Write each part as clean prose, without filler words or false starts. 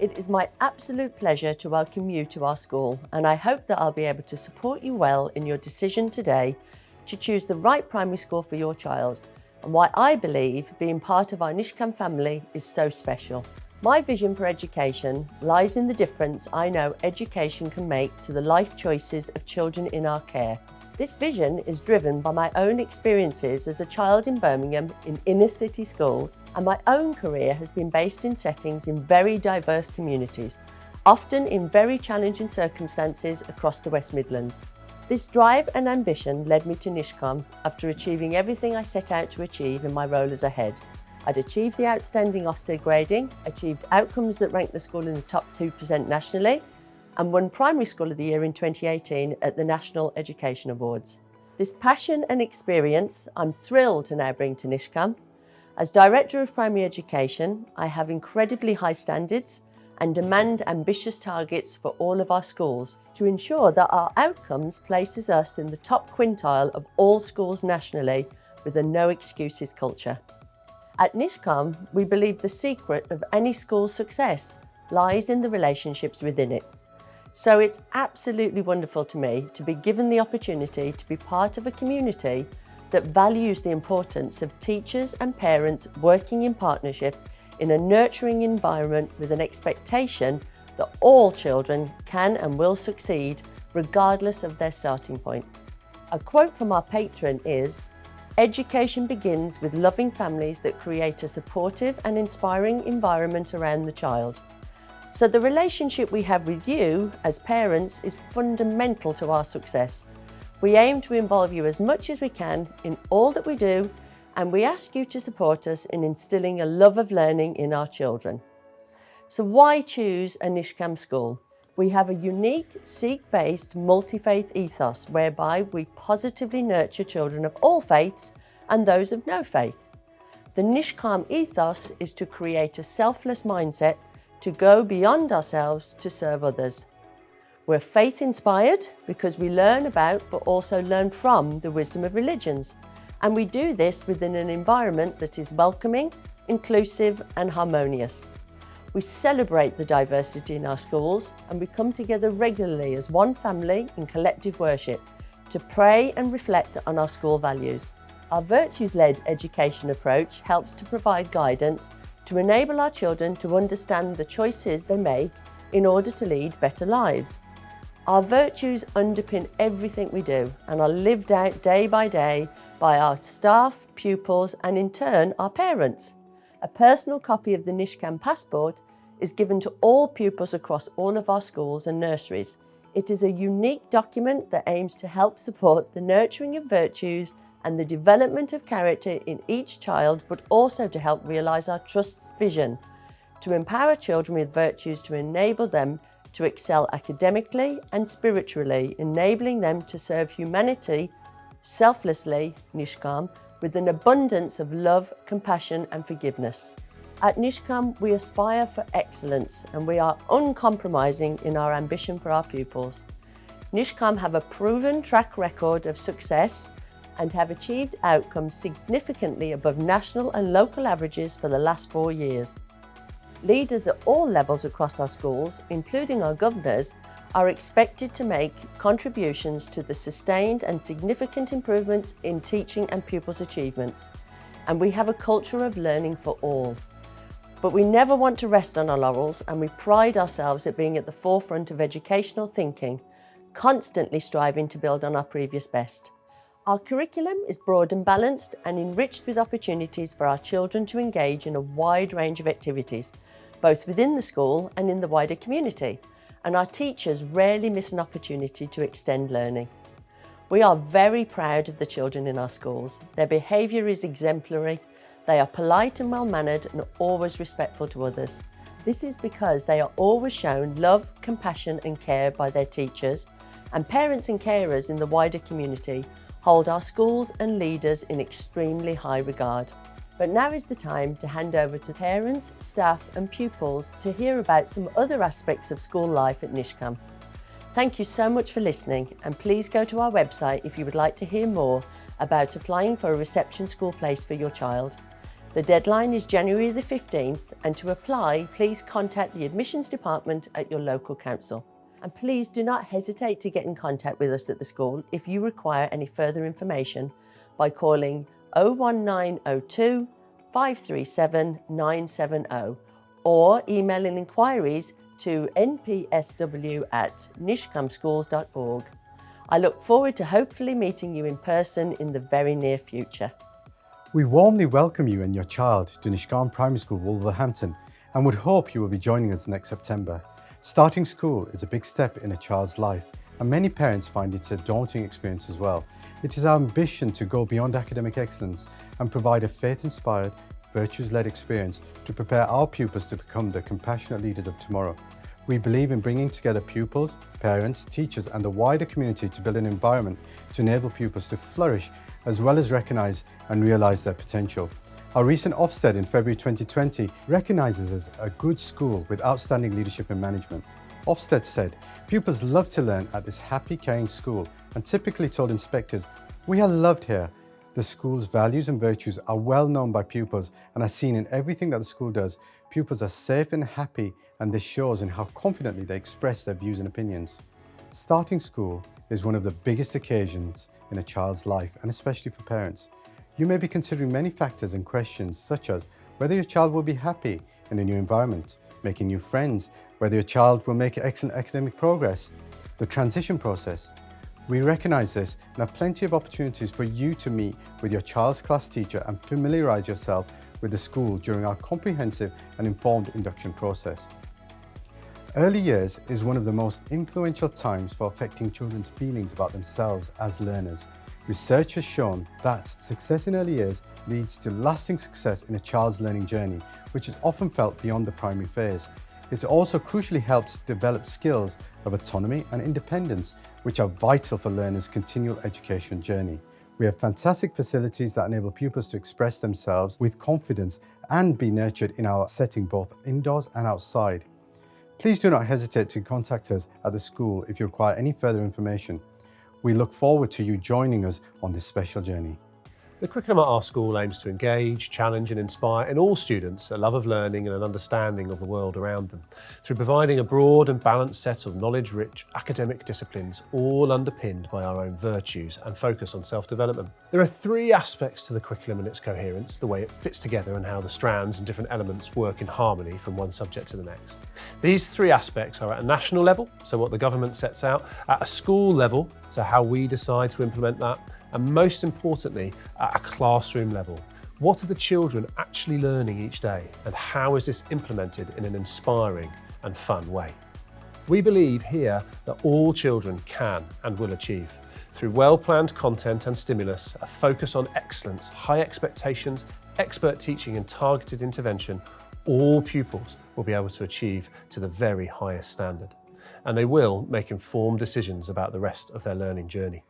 It is my absolute pleasure to welcome you to our school, and I hope that I'll be able to support you well in your decision today to choose the right primary school for your child, and why I believe being part of our Nishkam family is so special. My vision for education lies in the difference I know education can make to the life choices of children in our care. This vision is driven by my own experiences as a child in Birmingham in inner city schools, and my own career has been based in settings in very diverse communities, often in very challenging circumstances across the West Midlands. This drive and ambition led me to Nishkam after achieving everything I set out to achieve in my role as a head. I'd achieved the outstanding Ofsted grading, achieved outcomes that ranked the school in the top 2% nationally, and won Primary School of the Year in 2018 at the National Education Awards. This passion and experience I'm thrilled to now bring to Nishkam. As Director of Primary Education, I have incredibly high standards and demand ambitious targets for all of our schools to ensure that our outcomes places us in the top quintile of all schools nationally with a no excuses culture. At Nishkam, we believe the secret of any school's success lies in the relationships within it. So it's absolutely wonderful to me to be given the opportunity to be part of a community that values the importance of teachers and parents working in partnership in a nurturing environment with an expectation that all children can and will succeed regardless of their starting point. A quote from our patron is, "Education begins with loving families that create a supportive and inspiring environment around the child." So the relationship we have with you as parents is fundamental to our success. We aim to involve you as much as we can in all that we do, and we ask you to support us in instilling a love of learning in our children. So why choose a Nishkam school? We have a unique Sikh-based multi-faith ethos whereby we positively nurture children of all faiths and those of no faith. The Nishkam ethos is to create a selfless mindset to go beyond ourselves to serve others. We're faith-inspired because we learn about but also learn from the wisdom of religions. And we do this within an environment that is welcoming, inclusive and harmonious. We celebrate the diversity in our schools and we come together regularly as one family in collective worship to pray and reflect on our school values. Our virtues-led education approach helps to provide guidance to enable our children to understand the choices they make in order to lead better lives. Our virtues underpin everything we do and are lived out day by day by our staff, pupils and in turn our parents. A personal copy of the Nishkam passport is given to all pupils across all of our schools and nurseries. It is a unique document that aims to help support the nurturing of virtues and the development of character in each child, but also to help realise our Trust's vision, to empower children with virtues to enable them to excel academically and spiritually, enabling them to serve humanity selflessly, Nishkam, with an abundance of love, compassion and forgiveness. At Nishkam, we aspire for excellence and we are uncompromising in our ambition for our pupils. Nishkam have a proven track record of success and have achieved outcomes significantly above national and local averages for the last 4 years. Leaders at all levels across our schools, including our governors, are expected to make contributions to the sustained and significant improvements in teaching and pupils' achievements. And we have a culture of learning for all. But we never want to rest on our laurels and we pride ourselves at being at the forefront of educational thinking, constantly striving to build on our previous best. Our curriculum is broad and balanced and enriched with opportunities for our children to engage in a wide range of activities, both within the school and in the wider community, and our teachers rarely miss an opportunity to extend learning. We are very proud of the children in our schools. Their behaviour is exemplary, they are polite and well-mannered and always respectful to others. This is because they are always shown love, compassion and care by their teachers, and parents and carers in the wider community hold our schools and leaders in extremely high regard. But now is the time to hand over to parents, staff and pupils to hear about some other aspects of school life at Nishkam. Thank you so much for listening, and please go to our website if you would like to hear more about applying for a reception school place for your child. The deadline is January the 15th, and to apply, please contact the admissions department at your local council. And please do not hesitate to get in contact with us at the school if you require any further information by calling 01902 537 970 or emailing inquiries to npsw@nishkamschools.org. I look forward to hopefully meeting you in person in the very near future. We warmly welcome you and your child to Nishkam Primary School, Wolverhampton, and would hope you will be joining us next September. Starting school is a big step in a child's life, and many parents find it a daunting experience as well. It is our ambition to go beyond academic excellence and provide a faith-inspired, virtues-led experience to prepare our pupils to become the compassionate leaders of tomorrow. We believe in bringing together pupils, parents, teachers, and the wider community to build an environment to enable pupils to flourish as well as recognise and realise their potential. Our recent Ofsted in February 2020 recognises us a good school with outstanding leadership and management. Ofsted said, pupils love to learn at this happy, caring school and typically told inspectors, "We are loved here." The school's values and virtues are well known by pupils and are seen in everything that the school does. Pupils are safe and happy, and this shows in how confidently they express their views and opinions. Starting school is one of the biggest occasions in a child's life, and especially for parents. You may be considering many factors and questions such as whether your child will be happy in a new environment, making new friends, whether your child will make excellent academic progress, the transition process. We recognise this and have plenty of opportunities for you to meet with your child's class teacher and familiarise yourself with the school during our comprehensive and informed induction process. Early years is one of the most influential times for affecting children's feelings about themselves as learners. Research has shown that success in early years leads to lasting success in a child's learning journey, which is often felt beyond the primary phase. It also crucially helps develop skills of autonomy and independence, which are vital for learners' continual education journey. We have fantastic facilities that enable pupils to express themselves with confidence and be nurtured in our setting both indoors and outside. Please do not hesitate to contact us at the school if you require any further information. We look forward to you joining us on this special journey. The curriculum at our school aims to engage, challenge and inspire in all students a love of learning and an understanding of the world around them, through providing a broad and balanced set of knowledge-rich academic disciplines, all underpinned by our own virtues and focus on self-development. There are three aspects to the curriculum and its coherence: the way it fits together and how the strands and different elements work in harmony from one subject to the next. These three aspects are at a national level, so what the government sets out, at a school level, so how we decide to implement that, and most importantly, at a classroom level. What are the children actually learning each day, and how is this implemented in an inspiring and fun way? We believe here that all children can and will achieve. Through well-planned content and stimulus, a focus on excellence, high expectations, expert teaching and targeted intervention, all pupils will be able to achieve to the very highest standard. And they will make informed decisions about the rest of their learning journey.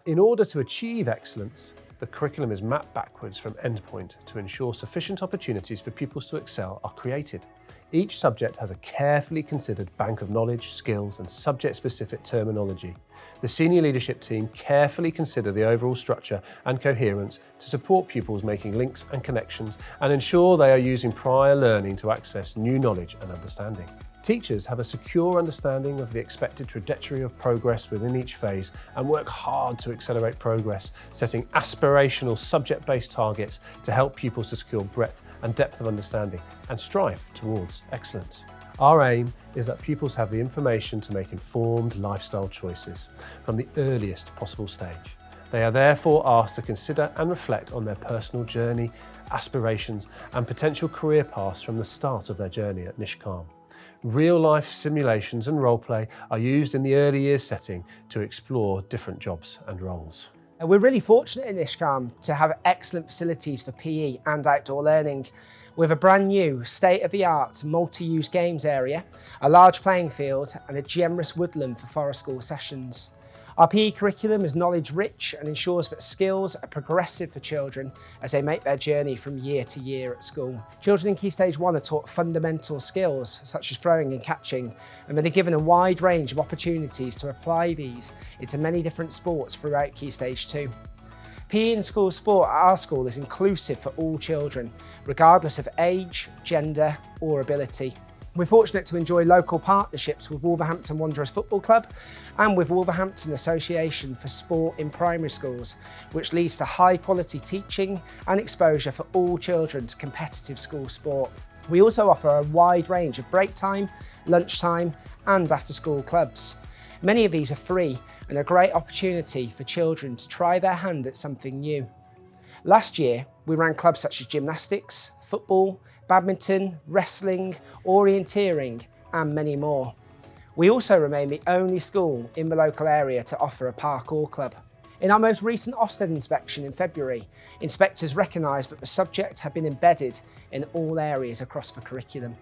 In order to achieve excellence, the curriculum is mapped backwards from endpoint to ensure sufficient opportunities for pupils to excel are created. Each subject has a carefully considered bank of knowledge, skills and subject-specific terminology. The senior leadership team carefully consider the overall structure and coherence to support pupils making links and connections and ensure they are using prior learning to access new knowledge and understanding. Teachers have a secure understanding of the expected trajectory of progress within each phase and work hard to accelerate progress, setting aspirational subject-based targets to help pupils to secure breadth and depth of understanding and strive towards excellence. Our aim is that pupils have the information to make informed lifestyle choices from the earliest possible stage. They are therefore asked to consider and reflect on their personal journey, aspirations and potential career paths from the start of their journey at Nishkam. Real-life simulations and role-play are used in the early years setting to explore different jobs and roles. We're really fortunate in Nishkam to have excellent facilities for PE and outdoor learning, with a brand new state-of-the-art multi-use games area, a large playing field and a generous woodland for forest school sessions. Our PE curriculum is knowledge-rich and ensures that skills are progressive for children as they make their journey from year to year at school. Children in Key Stage 1 are taught fundamental skills such as throwing and catching, and they're given a wide range of opportunities to apply these into many different sports throughout Key Stage 2. PE in school sport at our school is inclusive for all children, regardless of age, gender or ability. We're fortunate to enjoy local partnerships with Wolverhampton Wanderers Football Club and with Wolverhampton Association for Sport in Primary Schools, which leads to high quality teaching and exposure for all children to competitive school sport. We also offer a wide range of break time, lunchtime and after school clubs. Many of these are free and a great opportunity for children to try their hand at something new. Last year, we ran clubs such as gymnastics, football, badminton, wrestling, orienteering and many more. We also remain the only school in the local area to offer a parkour club. In our most recent Ofsted inspection in February, inspectors recognised that the subject had been embedded in all areas across the curriculum.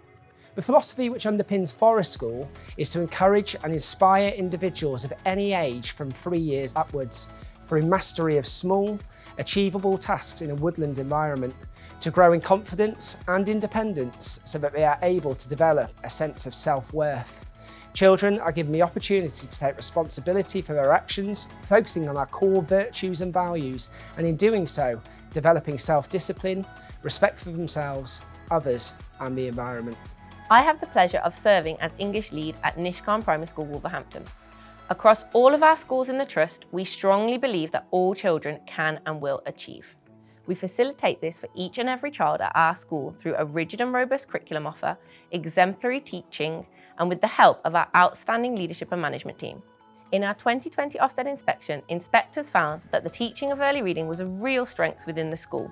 The philosophy which underpins Forest School is to encourage and inspire individuals of any age from 3 years upwards through mastery of small, achievable tasks in a woodland environment, to grow in confidence and independence so that they are able to develop a sense of self-worth. Children are given the opportunity to take responsibility for their actions, focusing on our core virtues and values, and in doing so, developing self-discipline, respect for themselves, others, and the environment. I have the pleasure of serving as English lead at Nishkam Primary School, Wolverhampton. Across all of our schools in the Trust, we strongly believe that all children can and will achieve. We facilitate this for each and every child at our school through a rigid and robust curriculum offer, exemplary teaching, and with the help of our outstanding leadership and management team. In our 2020 Ofsted inspection, inspectors found that the teaching of early reading was a real strength within the school.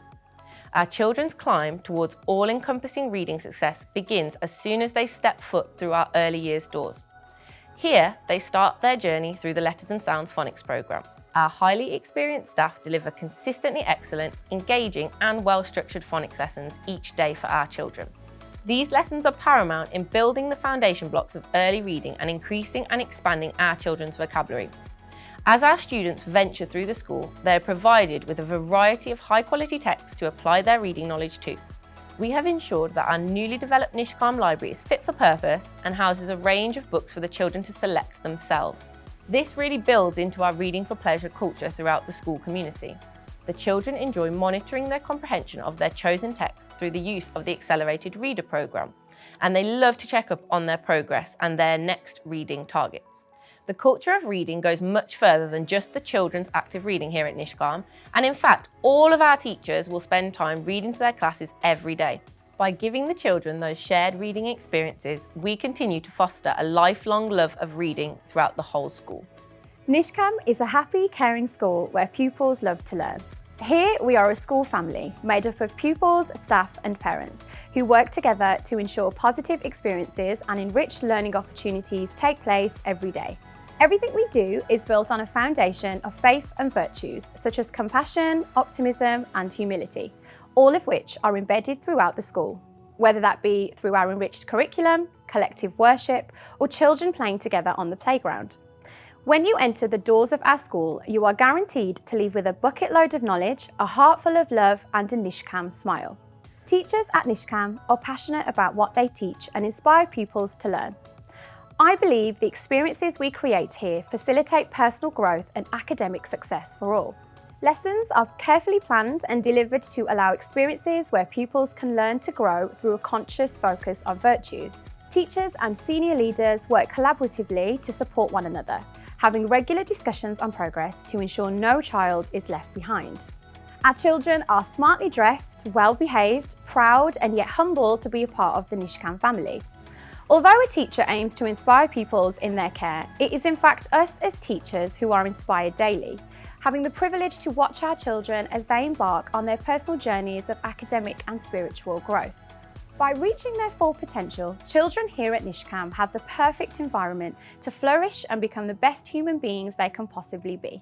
Our children's climb towards all-encompassing reading success begins as soon as they step foot through our early years doors. Here, they start their journey through the Letters and Sounds phonics programme. Our highly experienced staff deliver consistently excellent, engaging and well-structured phonics lessons each day for our children. These lessons are paramount in building the foundation blocks of early reading and increasing and expanding our children's vocabulary. As our students venture through the school, they are provided with a variety of high-quality texts to apply their reading knowledge to. We have ensured that our newly developed Nishkam library is fit for purpose and houses a range of books for the children to select themselves. This really builds into our reading for pleasure culture throughout the school community. The children enjoy monitoring their comprehension of their chosen text through the use of the Accelerated Reader programme, and they love to check up on their progress and their next reading targets. The culture of reading goes much further than just the children's active reading here at Nishkam, and in fact, all of our teachers will spend time reading to their classes every day. By giving the children those shared reading experiences, we continue to foster a lifelong love of reading throughout the whole school. Nishkam is a happy, caring school where pupils love to learn. Here we are a school family made up of pupils, staff and parents who work together to ensure positive experiences and enriched learning opportunities take place every day. Everything we do is built on a foundation of faith and virtues such as compassion, optimism and humility, all of which are embedded throughout the school, whether that be through our enriched curriculum, collective worship or children playing together on the playground. When you enter the doors of our school, you are guaranteed to leave with a bucket load of knowledge, a heart full of love and a Nishkam smile. Teachers at Nishkam are passionate about what they teach and inspire pupils to learn. I believe the experiences we create here facilitate personal growth and academic success for all. Lessons are carefully planned and delivered to allow experiences where pupils can learn to grow through a conscious focus on virtues. Teachers and senior leaders work collaboratively to support one another, having regular discussions on progress to ensure no child is left behind. Our children are smartly dressed, well-behaved, proud and yet humble to be a part of the Nishkam family. Although a teacher aims to inspire pupils in their care, it is in fact us as teachers who are inspired daily, having the privilege to watch our children as they embark on their personal journeys of academic and spiritual growth. By reaching their full potential, children here at Nishkam have the perfect environment to flourish and become the best human beings they can possibly be.